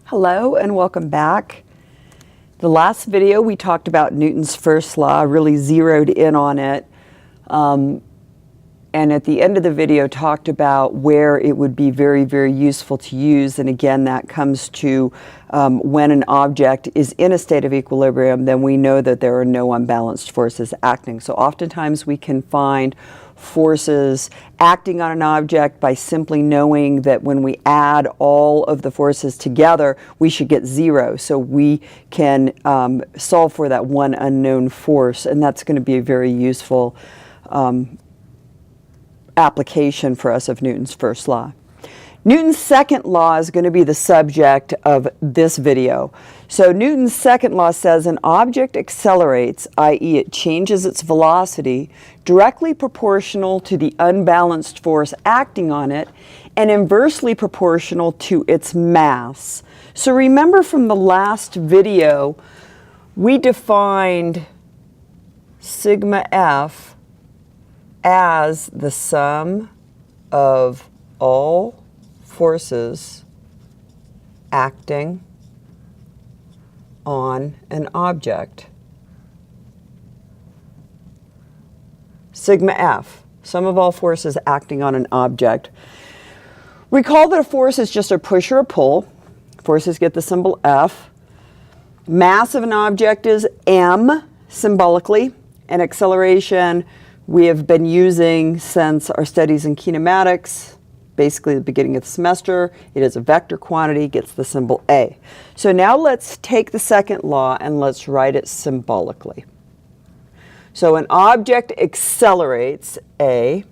Hello and welcome back. The last video we talked about Newton's first law, really zeroed in on it. And at the end of the video talked about where it would be very, very useful to use. And again, that comes to when an object is in a state of equilibrium, then we know that there are no unbalanced forces acting. So oftentimes we can find forces acting on an object by simply knowing that when we add all of the forces together, we should get zero. So we can solve for that one unknown force, and that's going to be a very useful application for us of Newton's first law. Newton's second law is going to be the subject of this video. So Newton's second law says an object accelerates, i.e. it changes its velocity, directly proportional to the unbalanced force acting on it and inversely proportional to its mass. So remember from the last video, we defined sigma F as the sum of all forces acting on an object. Sigma F, sum of all forces acting on an object. Recall that a force is just a push or a pull. Forces get the symbol F. Mass of an object is m, symbolically, and acceleration we have been using since our studies in kinematics, basically the beginning of the semester. It is a vector quantity, gets the symbol A. So now let's take the second law and let's write it symbolically. So an object accelerates, A,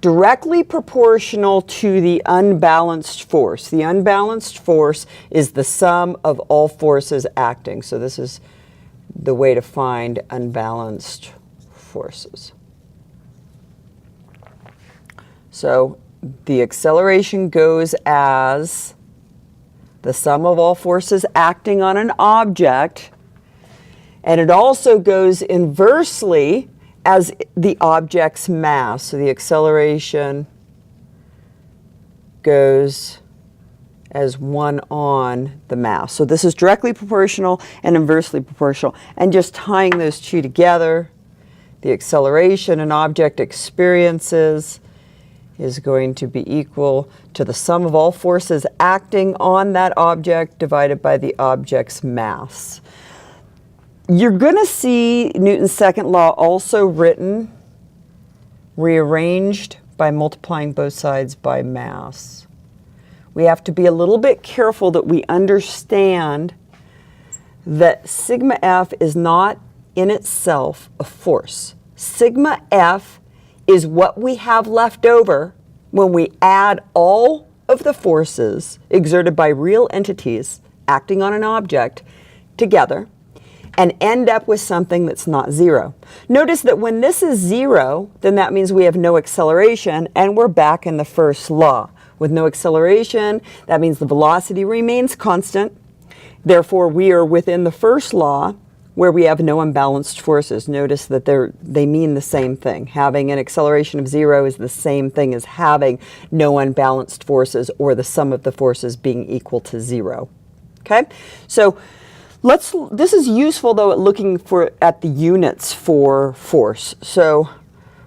directly proportional to the unbalanced force. The unbalanced force is the sum of all forces acting. So this is the way to find unbalanced forces. So the acceleration goes as the sum of all forces acting on an object, and it also goes inversely as the object's mass. So the acceleration goes as 1 on the mass. So this is directly proportional and inversely proportional. And just tying those two together, the acceleration an object experiences is going to be equal to the sum of all forces acting on that object divided by the object's mass. You're going to see Newton's second law also written, rearranged by multiplying both sides by mass. We have to be a little bit careful that we understand that sigma F is not in itself a force. Sigma F is what we have left over when we add all of the forces exerted by real entities acting on an object together and end up with something that's not zero. Notice that when this is zero, then that means we have no acceleration, and we're back in the first law. With no acceleration, that means the velocity remains constant. Therefore, we are within the first law, where we have no unbalanced forces. Notice that they mean the same thing. Having an acceleration of 0 is the same thing as having no unbalanced forces, or the sum of the forces being equal to 0. Okay? So this is useful though at looking at the units for force. So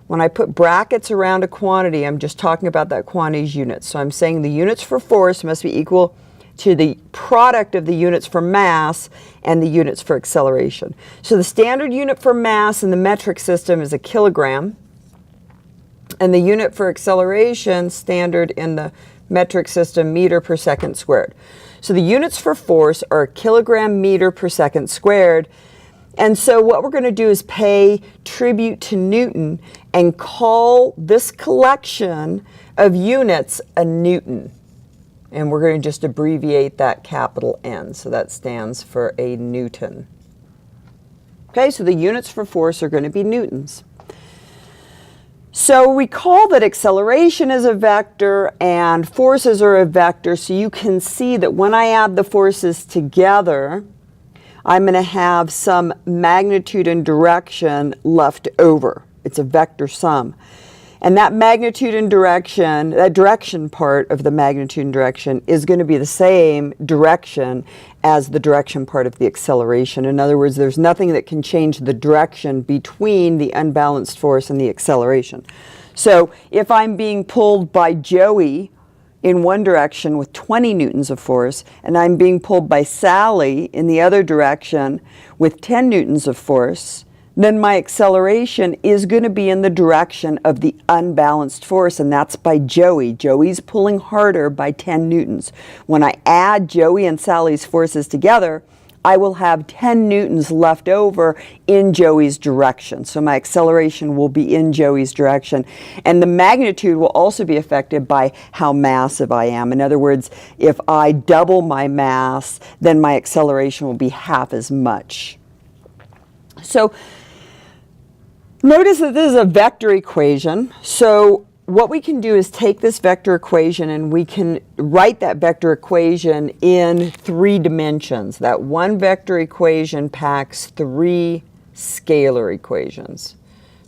when I put brackets around a quantity, I'm just talking about that quantity's units. So I'm saying the units for force must be equal to the product of the units for mass and the units for acceleration. So the standard unit for mass in the metric system is a kilogram, and the unit for acceleration, standard in the metric system, meter per second squared. So the units for force are kilogram meter per second squared. And so what we're going to do is pay tribute to Newton and call this collection of units a Newton. And we're going to just abbreviate that capital N. So that stands for a Newton. Okay, so the units for force are going to be newtons. So recall that acceleration is a vector and forces are a vector. So you can see that when I add the forces together, I'm going to have some magnitude and direction left over. It's a vector sum. And that magnitude and direction, that direction part of the magnitude and direction is going to be the same direction as the direction part of the acceleration. In other words, there's nothing that can change the direction between the unbalanced force and the acceleration. So if I'm being pulled by Joey in one direction with 20 newtons of force, and I'm being pulled by Sally in the other direction with 10 newtons of force, then my acceleration is going to be in the direction of the unbalanced force, and that's by Joey. Joey's pulling harder by 10 newtons. When I add Joey and Sally's forces together, I will have 10 newtons left over in Joey's direction. So my acceleration will be in Joey's direction. And the magnitude will also be affected by how massive I am. In other words, if I double my mass, then my acceleration will be half as much. So notice that this is a vector equation. So what we can do is take this vector equation and we can write that vector equation in 3 dimensions. That one vector equation packs 3 scalar equations.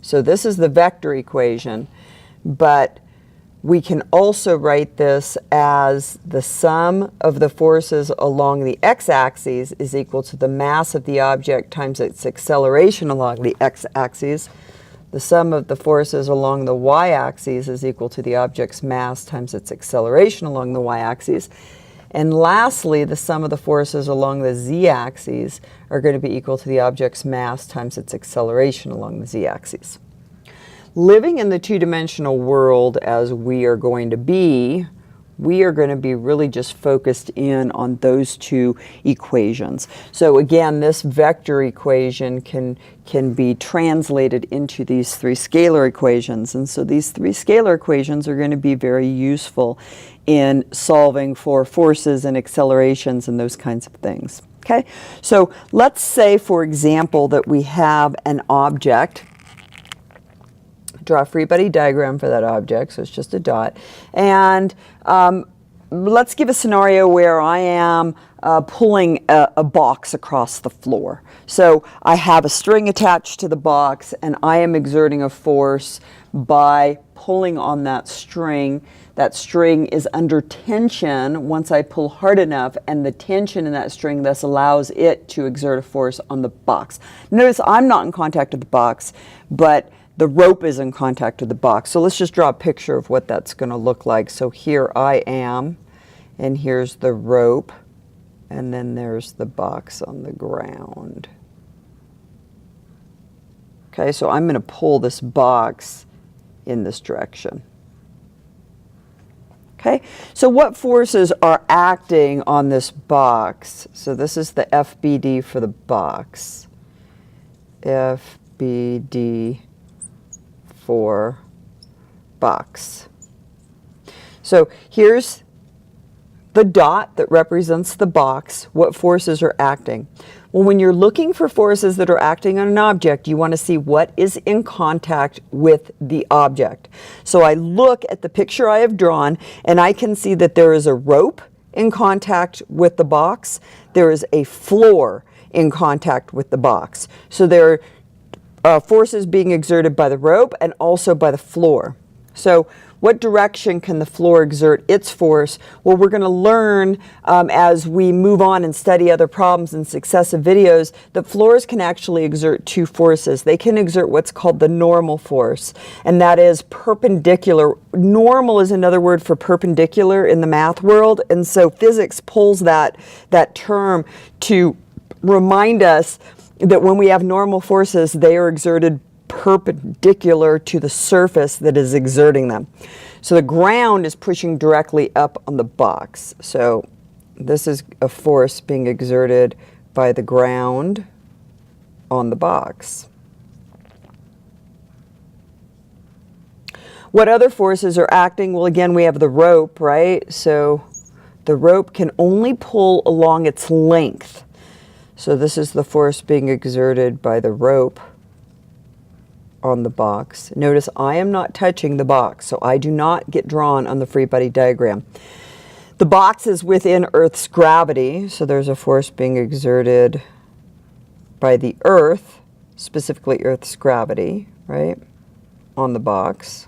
So this is the vector equation, but we can also write this as the sum of the forces along the x-axis is equal to the mass of the object times its acceleration along the x-axis. The sum of the forces along the y-axis is equal to the object's mass times its acceleration along the y-axis. And lastly, the sum of the forces along the z-axis are going to be equal to the object's mass times its acceleration along the z-axis. Living in the two-dimensional world as we are going to be, we are going to be really just focused in on those 2 equations. So again, this vector equation can be translated into these 3 scalar equations. And so these 3 scalar equations are going to be very useful in solving for forces and accelerations and those kinds of things. Okay, so let's say, for example, that we have an object. Draw a free body diagram for that object, so it's just a dot. And let's give a scenario where I am pulling a box across the floor. So I have a string attached to the box, and I am exerting a force by pulling on that string. That string is under tension once I pull hard enough, and the tension in that string thus allows it to exert a force on the box. Notice I'm not in contact with the box, but the rope is in contact with the box. So let's just draw a picture of what that's going to look like. So here I am, and here's the rope, and then there's the box on the ground. Okay, so I'm going to pull this box in this direction. Okay, so what forces are acting on this box? So this is the FBD for the box. FBD for box. So here's the dot that represents the box. What forces are acting? Well, when you're looking for forces that are acting on an object, you want to see what is in contact with the object. So I look at the picture I have drawn, and I can see that there is a rope in contact with the box. There is a floor in contact with the box. So there are forces being exerted by the rope and also by the floor. So what direction can the floor exert its force? Well, we're going to learn as we move on and study other problems in successive videos that floors can actually exert 2 forces. They can exert what's called the normal force, and that is perpendicular. Normal is another word for perpendicular in the math world, and so physics pulls that term to remind us that when we have normal forces, they are exerted perpendicular to the surface that is exerting them. So the ground is pushing directly up on the box. So this is a force being exerted by the ground on the box. What other forces are acting? Well, again, we have the rope, right? So the rope can only pull along its length. So this is the force being exerted by the rope on the box. Notice I am not touching the box, so I do not get drawn on the free body diagram. The box is within Earth's gravity, so there's a force being exerted by the Earth, specifically Earth's gravity, right, on the box.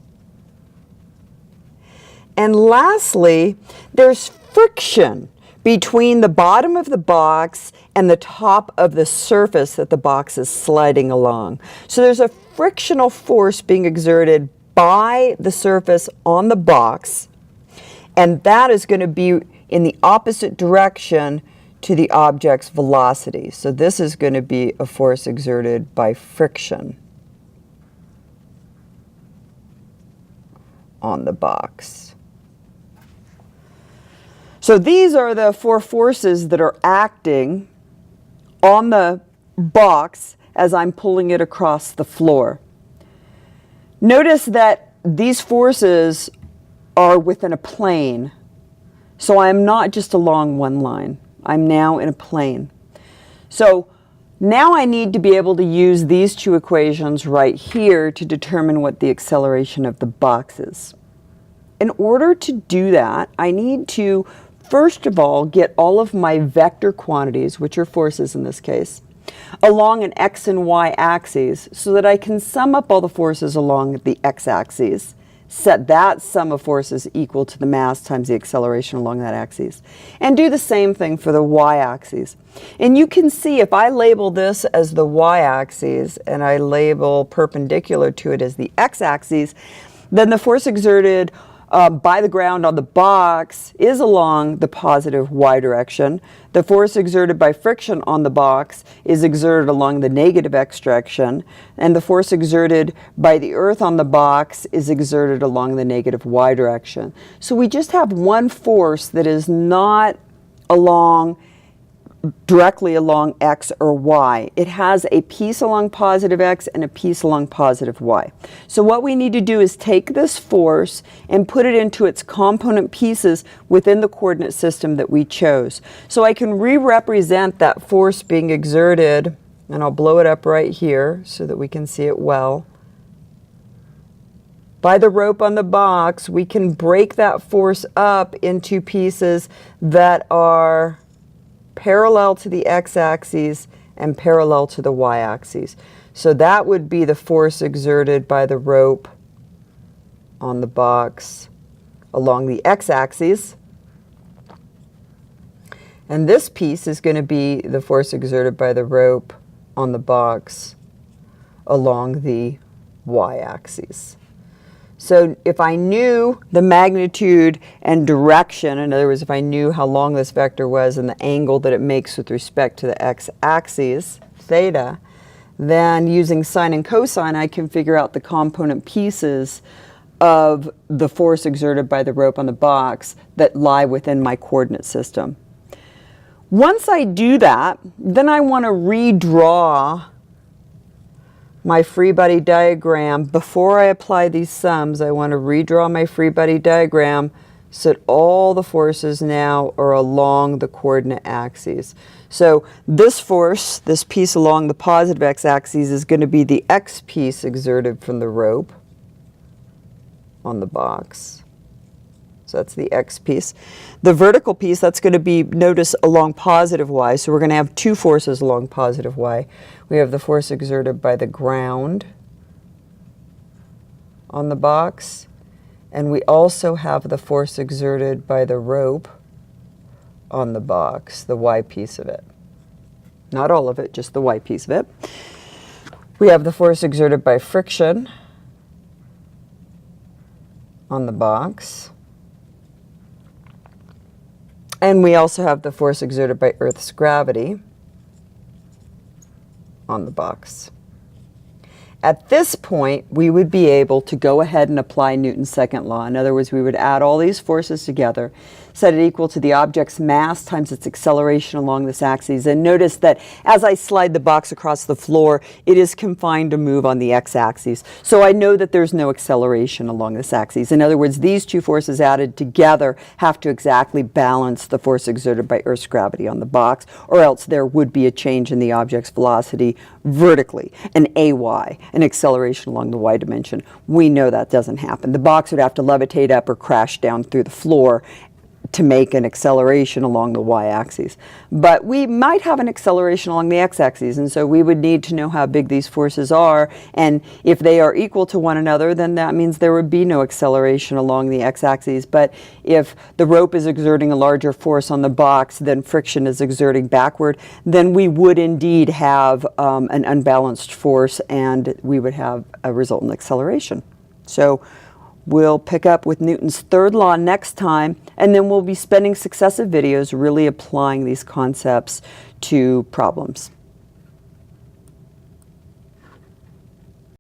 And lastly, there's friction between the bottom of the box and the top of the surface that the box is sliding along. So there's a frictional force being exerted by the surface on the box, and that is going to be in the opposite direction to the object's velocity. So this is going to be a force exerted by friction on the box. So these are the four forces that are acting on the box as I'm pulling it across the floor. Notice that these forces are within a plane. So I'm not just along one line. I'm now in a plane. So now I need to be able to use these two equations right here to determine what the acceleration of the box is. In order to do that, I need to first of all get all of my vector quantities, which are forces in this case, along an x and y axes so that I can sum up all the forces along the x-axis, set that sum of forces equal to the mass times the acceleration along that axis, and do the same thing for the y-axis. And you can see if I label this as the y-axis and I label perpendicular to it as the x-axis, then the force exerted by the ground on the box is along the positive y direction. The force exerted by friction on the box is exerted along the negative x direction, and the force exerted by the earth on the box is exerted along the negative y direction. So we just have one force that is not directly along x or y. It has a piece along positive x and a piece along positive y. So what we need to do is take this force and put it into its component pieces within the coordinate system that we chose. So I can re-represent that force being exerted, and I'll blow it up right here so that we can see it well. By the rope on the box, we can break that force up into pieces that are parallel to the x-axis and parallel to the y-axis. So that would be the force exerted by the rope on the box along the x-axis. And this piece is going to be the force exerted by the rope on the box along the y-axis. So if I knew the magnitude and direction, in other words, if I knew how long this vector was and the angle that it makes with respect to the x-axis, theta, then using sine and cosine, I can figure out the component pieces of the force exerted by the rope on the box that lie within my coordinate system. Once I do that, then I want to redraw my free body diagram. Before I apply these sums, I want to redraw my free body diagram so that all the forces now are along the coordinate axes. So this force, this piece along the positive x-axis, is going to be the x piece exerted from the rope on the box. So that's the x piece. The vertical piece, that's going to be, notice, along positive y. So we're going to have two forces along positive y. We have the force exerted by the ground on the box, and we also have the force exerted by the rope on the box, the y piece of it. Not all of it, just the y piece of it. We have the force exerted by friction on the box. And we also have the force exerted by Earth's gravity on the box. At this point, we would be able to go ahead and apply Newton's second law. In other words, we would add all these forces together, set it equal to the object's mass times its acceleration along this axis. And notice that as I slide the box across the floor, it is confined to move on the x-axis. So I know that there's no acceleration along this axis. In other words, these two forces added together have to exactly balance the force exerted by Earth's gravity on the box, or else there would be a change in the object's velocity vertically, an AY, an acceleration along the y dimension. We know that doesn't happen. The box would have to levitate up or crash down through the floor to make an acceleration along the y-axis. But we might have an acceleration along the x-axis, and so we would need to know how big these forces are, and if they are equal to one another, then that means there would be no acceleration along the x-axis. But if the rope is exerting a larger force on the box than friction is exerting backward, then we would indeed have an unbalanced force, and we would have a resultant acceleration. So we'll pick up with Newton's third law next time, and then we'll be spending successive videos really applying these concepts to problems.